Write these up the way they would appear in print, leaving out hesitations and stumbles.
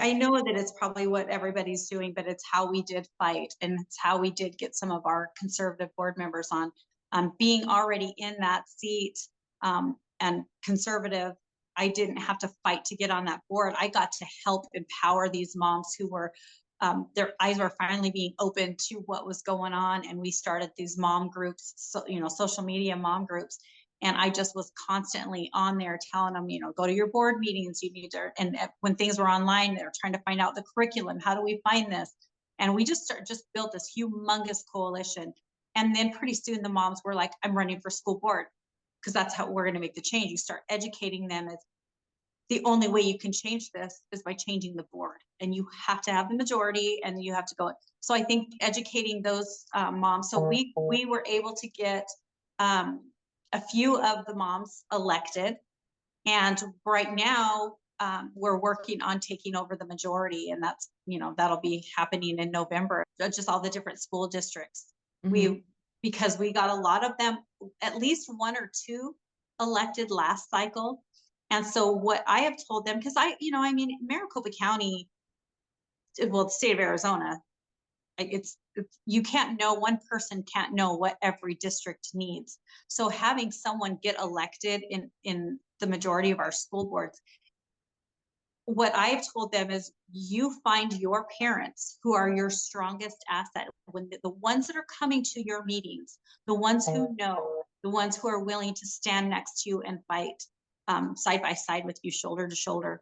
I know that it's probably what everybody's doing, but it's how we did fight, and it's how we did get some of our conservative board members on. Being already in that seat and conservative, I didn't have to fight to get on that board. I got to help empower these moms who were, their eyes were finally being open to what was going on. And we started these mom groups, so, social media mom groups. And I just was constantly on there telling them, go to your board meetings. You need to, and when things were online, they're trying to find out the curriculum. How do we find this? And we just built this humongous coalition. And then pretty soon the moms were like, I'm running for school board, because that's how we're going to make the change. You start educating them as the only way you can change this is by changing the board, and you have to have the majority, and you have to go. So I think educating those moms. So we were able to get a few of the moms elected, and right now we're working on taking over the majority, and that's that'll be happening in November. Just all the different school districts. Mm-hmm. Because we got a lot of them, at least one or two elected last cycle. And so what I have told them, because Maricopa County, well, the state of Arizona, it's you can't know, one person can't know what every district needs. So having someone get elected in the majority of our school boards, what I've told them is, you find your parents who are your strongest asset. When the ones that are coming to your meetings, the ones who know, the ones who are willing to stand next to you and fight side by side with you, shoulder to shoulder,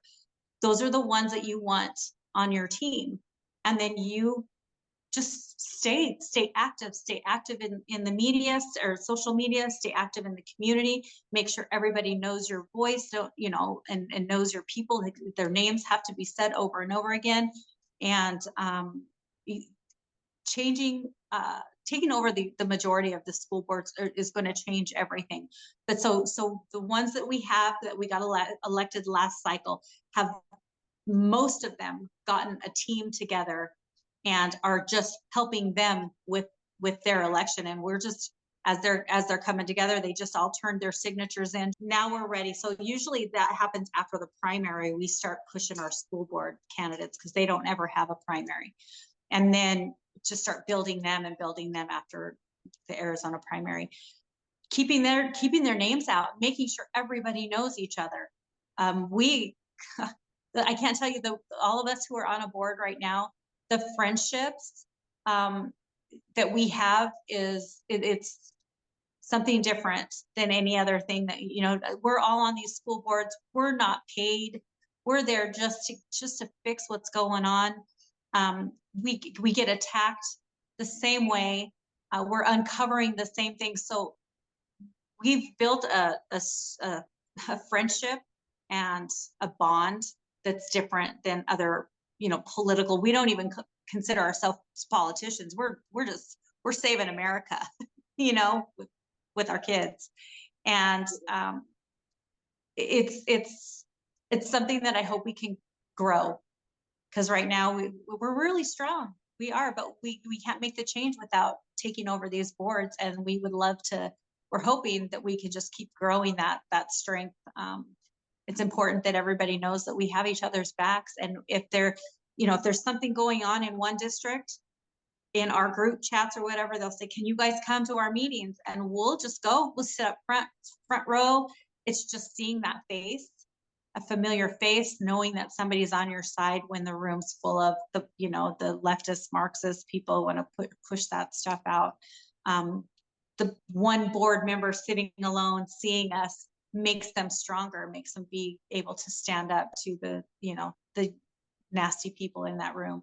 those are the ones that you want on your team. And then you just stay active in the media or social media, stay active in the community, make sure everybody knows your voice, and knows your people. Their names have to be said over and over again. And taking over the majority of the school boards is going to change everything. But so the ones that we got elected last cycle, have most of them gotten a team together and are just helping them with their election. And we're just, as they're coming together, they just all turned their signatures in. Now we're ready. So usually that happens after the primary. We start pushing our school board candidates, because they don't ever have a primary, and then just start building them after the Arizona primary, keeping their names out, making sure everybody knows each other. I can't tell you, all of us who are on a board right now, the friendships that we have it's something different than any other thing that, we're all on these school boards. We're not paid. We're there just to fix what's going on. We get attacked the same way. We're uncovering the same things. So we've built a friendship and a bond that's different than other, political. We don't even consider ourselves politicians. We're saving America, with our kids. And it's something that I hope we can grow, because right now we're really strong. We are, but we can't make the change without taking over these boards. And we would love to, we're hoping that we can just keep growing that strength. It's important that everybody knows that we have each other's backs. And if if there's something going on in one district, in our group chats or whatever, they'll say, can you guys come to our meetings? And we'll just go, we'll sit up front row. It's just seeing that face, a familiar face, knowing that somebody's on your side when the room's full of the leftist Marxist people want to push that stuff out. The one board member sitting alone, seeing us, makes them stronger, makes them be able to stand up to the nasty people in that room.